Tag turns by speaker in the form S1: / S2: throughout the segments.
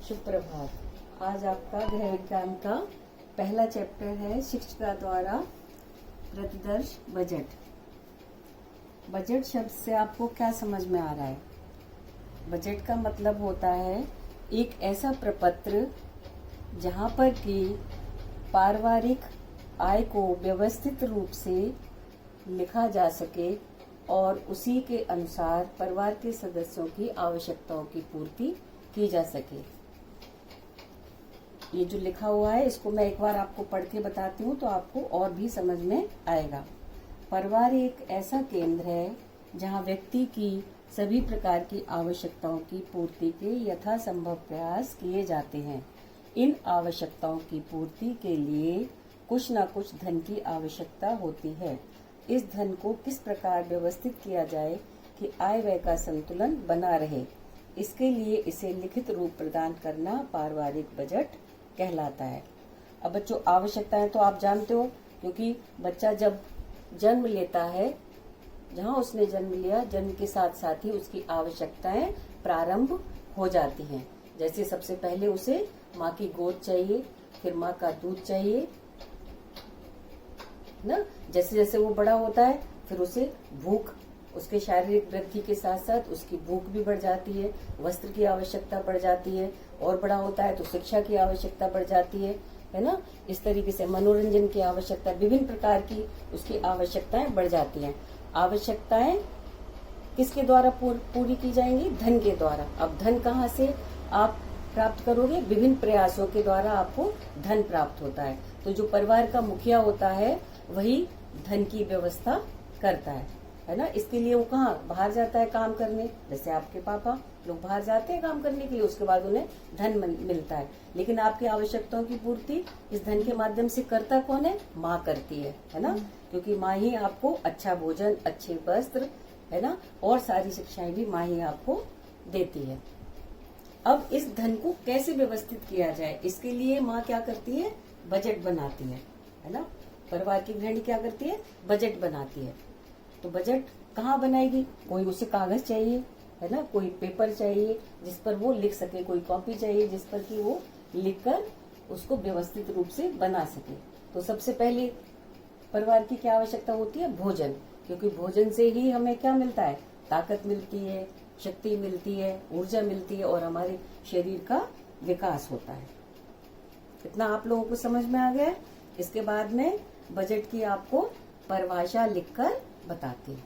S1: शुभ प्रभात। आज आपका गृह विज्ञान का पहला चैप्टर है शिक्षिका द्वारा प्रतिदर्श बजट। बजट शब्द से आपको क्या समझ में आ रहा है? बजट का मतलब होता है एक ऐसा प्रपत्र जहां पर कि पारिवारिक आय को व्यवस्थित रूप से लिखा जा सके और उसी के अनुसार परिवार के सदस्यों की आवश्यकताओं की पूर्ति की जा सके। ये जो लिखा हुआ है इसको मैं एक बार आपको पढ़ के बताती हूँ तो आपको और भी समझ में आएगा। परिवार एक ऐसा केंद्र है जहाँ व्यक्ति की सभी प्रकार की आवश्यकताओं की पूर्ति के यथासंभव प्रयास किए जाते हैं। इन आवश्यकताओं की पूर्ति के लिए कुछ न कुछ धन की आवश्यकता होती है। इस धन को किस प्रकार व्यवस्थित किया जाए कि आय व्यय का संतुलन बना रहे, इसके लिए इसे लिखित रूप प्रदान करना पारिवारिक बजट कहलाता है। अब बच्चों, आवश्यकताएं तो आप जानते हो, क्योंकि बच्चा जब जन्म लेता है, जहां उसने जन्म लिया, जन्म के साथ साथ ही उसकी आवश्यकताएं प्रारंभ हो जाती हैं। जैसे सबसे पहले उसे माँ की गोद चाहिए, फिर माँ का दूध चाहिए ना। जैसे जैसे वो बड़ा होता है फिर उसे भूख, उसके शारीरिक वृद्धि के साथ साथ उसकी भूख भी बढ़ जाती है, वस्त्र की आवश्यकता बढ़ जाती है, और बड़ा होता है तो शिक्षा की आवश्यकता बढ़ जाती है ना। इस तरीके से मनोरंजन की आवश्यकता, विभिन्न प्रकार की उसकी आवश्यकताएं बढ़ जाती हैं। आवश्यकताएं किसके द्वारा पूरी की जाएंगी? धन के द्वारा। अब धन कहाँ से आप प्राप्त करोगे? विभिन्न प्रयासों के द्वारा आपको धन प्राप्त होता है। तो जो परिवार का मुखिया होता है वही धन की व्यवस्था करता है ना। इसके लिए वो कहाँ बाहर जाता है काम करने, जैसे आपके पापा लोग बाहर जाते हैं काम करने के लिए, उसके बाद उन्हें धन मिलता है। लेकिन आपकी आवश्यकताओं की पूर्ति इस धन के माध्यम से करता कौन है? माँ करती है ना। क्योंकि माँ ही आपको अच्छा भोजन, अच्छे वस्त्र, है ना, और सारी शिक्षाएं भी माँ ही आपको देती है। अब इस धन को कैसे व्यवस्थित किया जाए, इसके लिए माँ क्या करती है? बजट बनाती है ना। परिवार की गृहिणी क्या करती है? बजट बनाती है। तो बजट कहाँ बनाएगी? कोई उसे कागज चाहिए, है ना, कोई पेपर चाहिए जिस पर वो लिख सके, कोई कॉपी चाहिए जिस पर कि वो लिखकर उसको व्यवस्थित रूप से बना सके। तो सबसे पहले परिवार की क्या आवश्यकता होती है? भोजन। क्योंकि भोजन से ही हमें क्या मिलता है? ताकत मिलती है, शक्ति मिलती है, ऊर्जा मिलती है और हमारे शरीर का विकास होता है। इतना आप लोगों को समझ में आ गया? इसके बाद में बजट की आपको परिभाषा लिखकर बताती हूँ।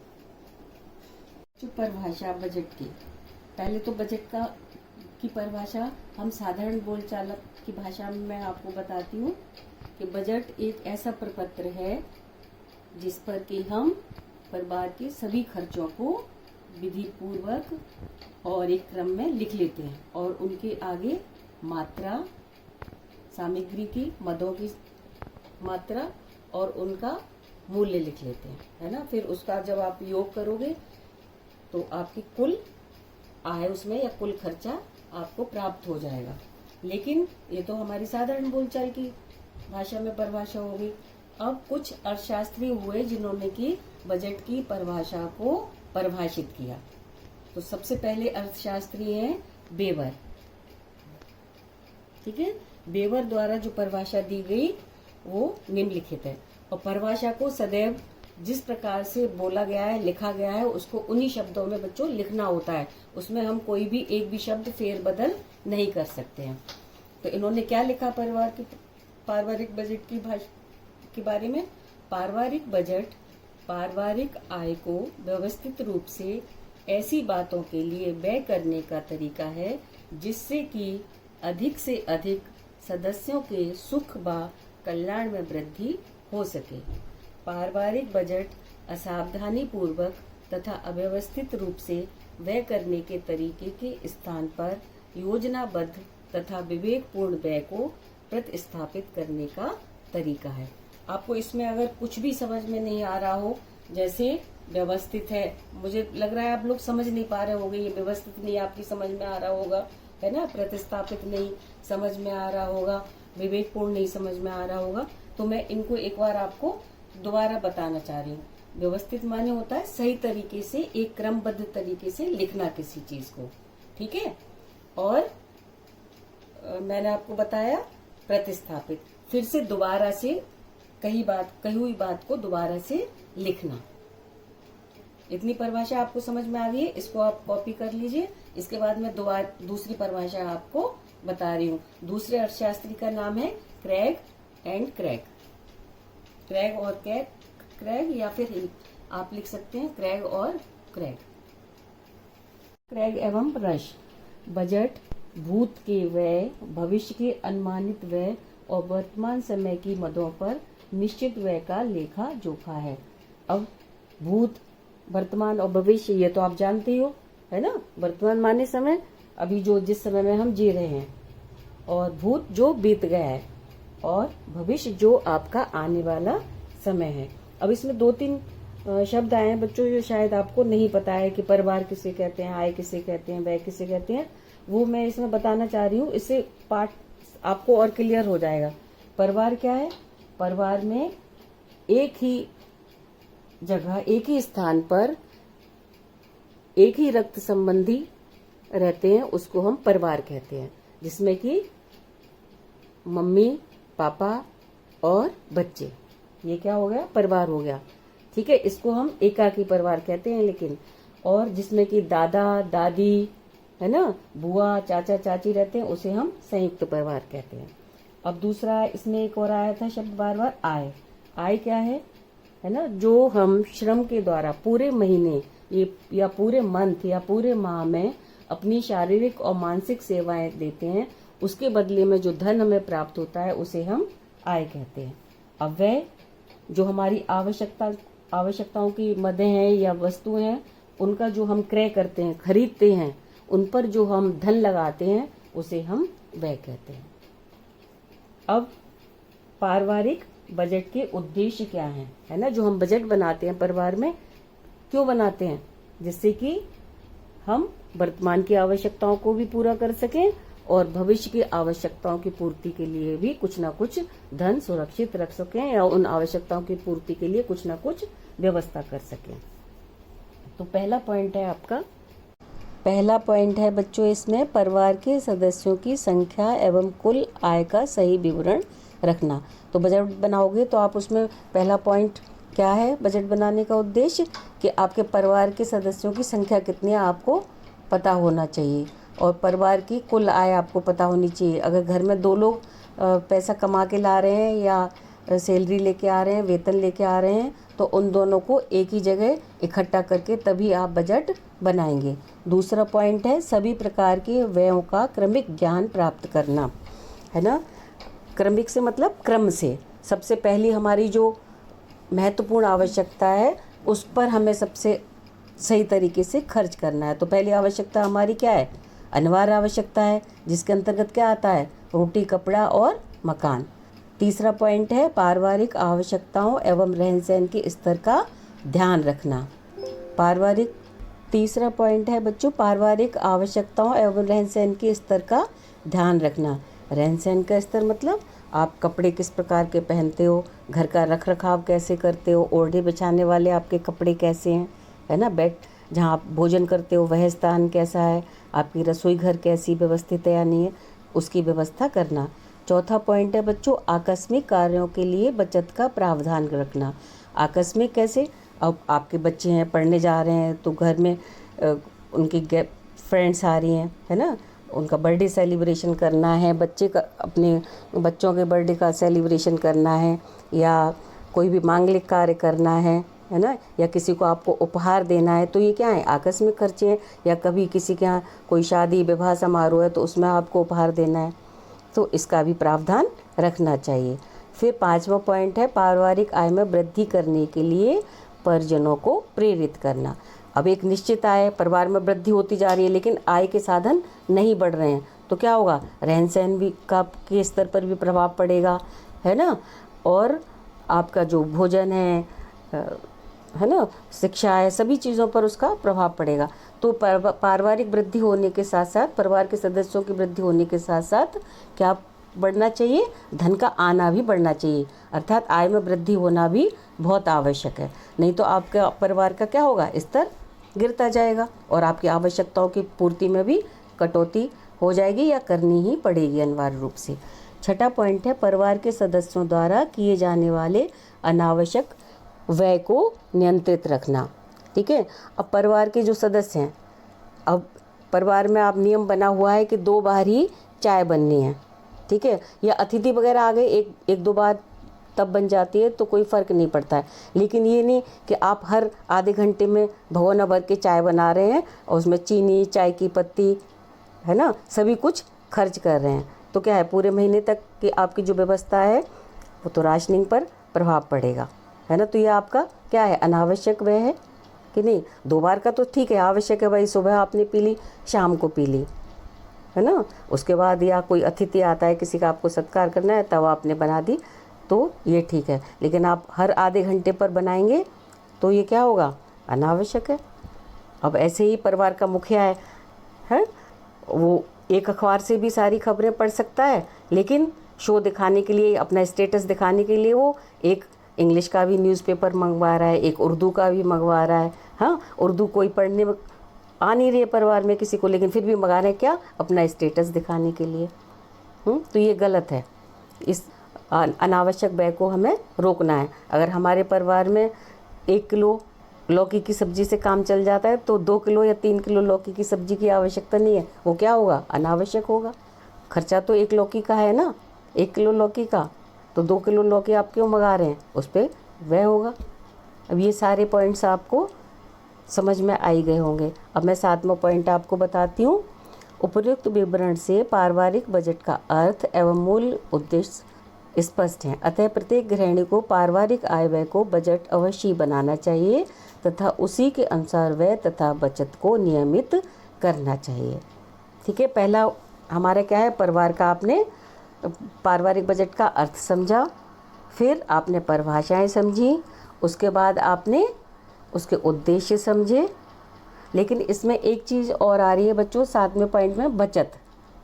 S1: जो परिभाषा बजट की, पहले तो बजट की परिभाषा हम साधारण बोलचाल की भाषा में मैं आपको बताती हूँ कि बजट एक ऐसा प्रपत्र है जिस पर कि हम परिवार के सभी खर्चों को विधि पूर्वक और एक क्रम में लिख लेते हैं और उनके आगे मात्रा, सामग्री की, मदों की मात्रा और उनका मूल्य लिख लेते हैं, है ना। फिर उसका जब आप योग करोगे तो आपकी कुल आय उसमें या कुल खर्चा आपको प्राप्त हो जाएगा। लेकिन ये तो हमारी साधारण बोलचाल की भाषा में परिभाषा होगी। अब कुछ अर्थशास्त्री हुए जिन्होंने की बजट की परिभाषा को परिभाषित किया। तो सबसे पहले अर्थशास्त्री हैं बेवर। ठीक है, बेवर द्वारा जो परिभाषा दी गई वो निम्नलिखित है। और परिभाषा को सदैव जिस प्रकार से बोला गया है, लिखा गया है, उसको उन्हीं शब्दों में बच्चों लिखना होता है। उसमें हम कोई भी एक भी शब्द फेर बदल नहीं कर सकते हैं। तो इन्होंने क्या लिखा पारिवारिक बजट के बारे में? पारिवारिक बजट पारिवारिक आय को व्यवस्थित रूप से ऐसी बातों के लिए व्यय करने का तरीका है जिससे कि अधिक से अधिक सदस्यों के सुख व कल्याण में वृद्धि हो सके। पारिवारिक बजट असावधानी पूर्वक तथा अव्यवस्थित रूप से व्यय करने के तरीके के स्थान पर योजनाबद्ध तथा विवेकपूर्ण व्यय को प्रतिस्थापित करने का तरीका है। आपको इसमें अगर कुछ भी समझ में नहीं आ रहा हो, जैसे व्यवस्थित है, मुझे लग रहा है आप लोग समझ नहीं पा रहे होंगे, ये व्यवस्थित नहीं आपकी समझ में आ रहा होगा, है ना, प्रतिस्थापित नहीं समझ में आ रहा होगा, विवेकपूर्ण नहीं समझ में आ रहा होगा, तो मैं इनको एक बार आपको दोबारा बताना चाह रही हूँ। व्यवस्थित माने होता है सही तरीके से, एक क्रमबद्ध तरीके से लिखना किसी चीज को, ठीक है। और मैंने आपको बताया प्रतिस्थापित, फिर से दोबारा से कही हुई बात को दोबारा से लिखना। इतनी परिभाषा आपको समझ में आ गई है, इसको आप कॉपी कर लीजिए। इसके बाद मैं दूसरी परिभाषा आपको बता रही हूँ। दूसरे अर्थशास्त्री का नाम है क्रैग एंड क्रैग। क्रैग और क्रैग, या फिर आप लिख सकते हैं क्रैग और क्रैग। क्रैग एवं रश। बजट भूत के व्यय, भविष्य के अनुमानित व्यय और वर्तमान समय की मदों पर निश्चित व्यय का लेखा जोखा है। अब भूत, वर्तमान और भविष्य, ये तो आप जानते हो, है ना। वर्तमान माने समय, अभी जो जिस समय में हम जी रहे हैं, और भूत जो बीत गया है, और भविष्य जो आपका आने वाला समय है। अब इसमें 2-3 शब्द आए हैं बच्चों, जो शायद आपको नहीं पता है कि परिवार किसे कहते हैं, आय किसे कहते हैं, व्यय किसे कहते हैं, वो मैं इसमें बताना चाह रही हूँ। इससे पार्ट आपको और क्लियर हो जाएगा। परिवार क्या है? परिवार में एक ही जगह, एक ही स्थान पर एक ही रक्त संबंधी रहते हैं, उसको हम परिवार कहते हैं, जिसमें कि मम्मी, पापा और बच्चे, ये क्या हो गया? परिवार हो गया। ठीक है, इसको हम एकाकी परिवार कहते हैं। लेकिन और जिसमें कि दादा दादी, है ना, बुआ चाचा चाची रहते हैं, उसे हम संयुक्त परिवार कहते हैं। अब दूसरा इसमें एक और आया था शब्द बार बार, आय। आय क्या है ना, जो हम श्रम के द्वारा पूरे महीने या पूरे मंथ या पूरे माह में अपनी शारीरिक और मानसिक सेवाएं देते हैं, उसके बदले में जो धन हमें प्राप्त होता है, उसे हम आय कहते हैं। अब व्यय, जो हमारी आवश्यकताओं की मदें हैं या वस्तुएं हैं, उनका जो हम क्रय करते हैं, खरीदते हैं, उन पर जो हम धन लगाते हैं, उसे हम व्यय कहते हैं। अब पारिवारिक बजट के उद्देश्य क्या हैं, है ना। जो हम बजट बनाते हैं परिवार में, क्यों बनाते हैं? जिससे कि हम वर्तमान की आवश्यकताओं को भी पूरा कर सकें और भविष्य की आवश्यकताओं की पूर्ति के लिए भी कुछ ना कुछ धन सुरक्षित रख सकें, या उन आवश्यकताओं की पूर्ति के लिए कुछ ना कुछ व्यवस्था कर सकें। तो पहला पॉइंट है बच्चों इसमें, परिवार के सदस्यों की संख्या एवं कुल आय का सही विवरण रखना। तो बजट बनाओगे तो आप उसमें पहला पॉइंट क्या है बजट बनाने का उद्देश्य, कि आपके परिवार के सदस्यों की संख्या कितनी है आपको पता होना चाहिए, और परिवार की कुल आय आपको पता होनी चाहिए। अगर घर में 2 लोग पैसा कमा के ला रहे हैं या सैलरी लेके आ रहे हैं, वेतन लेके आ रहे हैं, तो उन दोनों को एक ही जगह इकट्ठा करके तभी आप बजट बनाएंगे। दूसरा पॉइंट है सभी प्रकार के व्ययों का क्रमिक ज्ञान प्राप्त करना, है ना। क्रमिक से मतलब क्रम से। सबसे पहली हमारी जो महत्वपूर्ण आवश्यकता है, उस पर हमें सबसे सही तरीके से खर्च करना है। तो पहली आवश्यकता हमारी क्या है? अनिवार्य आवश्यकता है, जिसके अंतर्गत क्या आता है? रोटी, कपड़ा और मकान। तीसरा पॉइंट है पारिवारिक आवश्यकताओं एवं रहन सहन के स्तर का ध्यान रखना। तीसरा पॉइंट है बच्चों, पारिवारिक आवश्यकताओं एवं रहन सहन के स्तर का ध्यान रखना। रहन सहन का स्तर मतलब आप कपड़े किस प्रकार के पहनते हो, घर का रख रखाव कैसे करते हो, ओढ़ने बिछाने वाले आपके कपड़े कैसे हैं, है ना। बेड जहाँ आप भोजन करते हो वह स्थान कैसा है, आपकी रसोई घर कैसी व्यवस्थित है या नहीं है, उसकी व्यवस्था करना। चौथा पॉइंट है बच्चों, आकस्मिक कार्यों के लिए बचत का प्रावधान रखना। आकस्मिक कैसे? अब आपके बच्चे हैं, पढ़ने जा रहे हैं, तो घर में उनकी फ्रेंड्स आ रही हैं, है ना, उनका बर्थडे सेलिब्रेशन करना है, अपने बच्चों के बर्थडे का सेलिब्रेशन करना है, या कोई भी मांगलिक कार्य करना है ना, या किसी को आपको उपहार देना है, तो ये क्या है? आकस्मिक खर्चे हैं। या कभी किसी के यहाँ कोई शादी विवाह समारोह है, तो उसमें आपको उपहार देना है, तो इसका भी प्रावधान रखना चाहिए। फिर 5वां पॉइंट है पारिवारिक आय में वृद्धि करने के लिए परिजनों को प्रेरित करना। अब एक निश्चित आय, परिवार में वृद्धि होती जा रही है, लेकिन आय के साधन नहीं बढ़ रहे हैं, तो क्या होगा? रहन सहन भी के स्तर पर भी प्रभाव पड़ेगा, है ना, और आपका जो भोजन है ना, शिक्षा है, सभी चीज़ों पर उसका प्रभाव पड़ेगा। तो पारिवारिक वृद्धि होने के साथ साथ, परिवार के सदस्यों की वृद्धि होने के साथ साथ क्या बढ़ना चाहिए? धन का आना भी बढ़ना चाहिए, अर्थात आय में वृद्धि होना भी बहुत आवश्यक है। नहीं तो आपका परिवार का क्या होगा? स्तर गिरता जाएगा और आपकी आवश्यकताओं की पूर्ति में भी कटौती हो जाएगी या करनी ही पड़ेगी अनिवार्य रूप से। छठा पॉइंट है परिवार के सदस्यों द्वारा किए जाने वाले अनावश्यक व्यय को नियंत्रित रखना। ठीक है, अब परिवार के जो सदस्य हैं, अब परिवार में आप नियम बना हुआ है कि 2 बार ही चाय बननी है। ठीक है, या अतिथि वगैरह आ गए एक दो बार तब बन जाती है तो कोई फ़र्क नहीं पड़ता है। लेकिन ये नहीं कि आप हर आधे घंटे में भगोना भर के चाय बना रहे हैं और उसमें चीनी, चाय की पत्ती, है ना, सभी कुछ खर्च कर रहे हैं, तो क्या है पूरे महीने तक की आपकी जो व्यवस्था है वो तो राशनिंग पर प्रभाव पड़ेगा, है ना। तो ये आपका क्या है, अनावश्यक व्यय है कि नहीं। 2 बार का तो ठीक है, आवश्यक है भाई, सुबह आपने पी ली, शाम को पी ली, है ना। उसके बाद या कोई अतिथि आता है, किसी का आपको सत्कार करना है, तब आपने बना दी तो ये ठीक है। लेकिन आप हर आधे घंटे पर बनाएंगे तो ये क्या होगा, अनावश्यक है। अब ऐसे ही परिवार का मुखिया है वो एक अखबार से भी सारी खबरें पढ़ सकता है, लेकिन शो दिखाने के लिए, अपना स्टेटस दिखाने के लिए वो एक इंग्लिश का भी न्यूज़पेपर मंगवा रहा है, एक उर्दू का भी मंगवा रहा है। हाँ, उर्दू कोई पढ़ने में आ नहीं रही है परिवार में किसी को, लेकिन फिर भी मंगा रहे हैं, क्या, अपना स्टेटस दिखाने के लिए। तो ये गलत है। इस अनावश्यक व्यय को हमें रोकना है। अगर हमारे परिवार में 1 किलो लौकी की सब्जी से काम चल जाता है तो 2 किलो या 3 किलो लौकी की सब्जी की आवश्यकता नहीं है, वो क्या होगा, अनावश्यक होगा। खर्चा तो 1 लौकी का है ना, 1 किलो लौकी का, तो 2 किलो लौकी आप क्यों मंगा रहे हैं, उस पर व्यय होगा। अब ये सारे पॉइंट्स आपको समझ में आई गए होंगे। अब मैं 7वां पॉइंट आपको बताती हूँ। उपयुक्त विवरण से पारिवारिक बजट का अर्थ एवं मूल उद्देश्य स्पष्ट है, अतः प्रत्येक गृहिणी को पारिवारिक आय व्यय को बजट अवश्य बनाना चाहिए तथा उसी के अनुसार व्यय तथा बचत को नियमित करना चाहिए। ठीक है, पहला हमारा क्या है, परिवार का आपने पारिवारिक बजट का अर्थ समझा, फिर आपने परिभाषाएं समझी, उसके बाद आपने उसके उद्देश्य समझे। लेकिन इसमें एक चीज़ और आ रही है बच्चों 7वें पॉइंट में, बचत।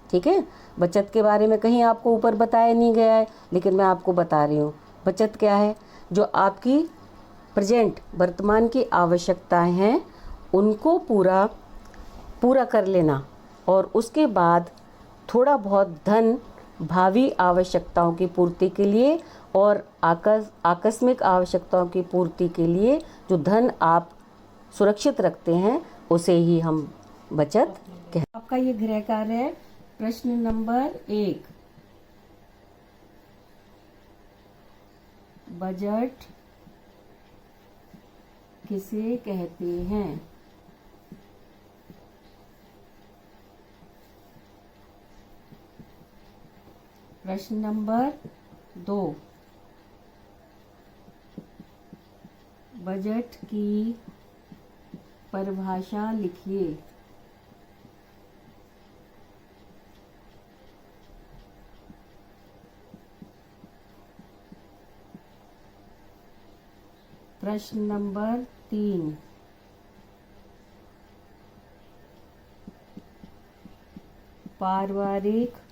S1: ठीक है, बचत के बारे में कहीं आपको ऊपर बताया नहीं गया है, लेकिन मैं आपको बता रही हूँ। बचत क्या है, जो आपकी प्रेजेंट वर्तमान की आवश्यकताएं हैं उनको पूरा कर लेना, और उसके बाद थोड़ा बहुत धन भावी आवश्यकताओं की पूर्ति के लिए और आकस्मिक आवश्यकताओं की पूर्ति के लिए जो धन आप सुरक्षित रखते हैं उसे ही हम बचत कहते हैं। आपका ये गृह कार्य है, प्रश्न नंबर 1, बजट किसे कहते हैं। प्रश्न नंबर 2, बजट की परिभाषा लिखिए। प्रश्न नंबर 3, पारिवारिक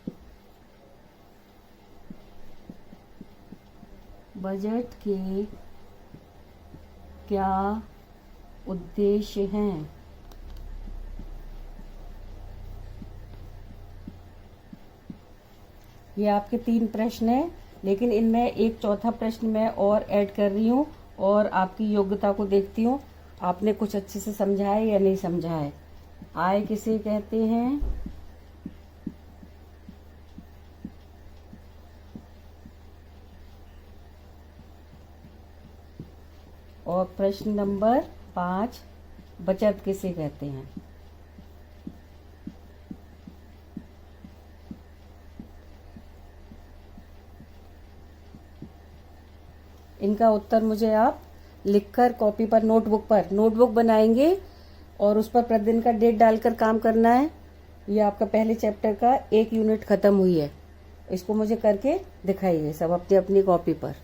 S1: बजट के क्या उद्देश्य हैं। ये आपके 3 प्रश्न हैं, लेकिन इनमें एक चौथा प्रश्न मैं और ऐड कर रही हूँ और आपकी योग्यता को देखती हूँ, आपने कुछ अच्छे से समझा है या नहीं समझा है। आय किसे कहते हैं, और प्रश्न नंबर 5, बचत किसे कहते हैं। इनका उत्तर मुझे आप लिखकर कॉपी पर नोटबुक बनाएंगे और उस पर प्रतिदिन का डेट डालकर काम करना है। ये आपका पहले चैप्टर का 1 यूनिट खत्म हुई है, इसको मुझे करके दिखाइए सब अपनी अपनी कॉपी पर।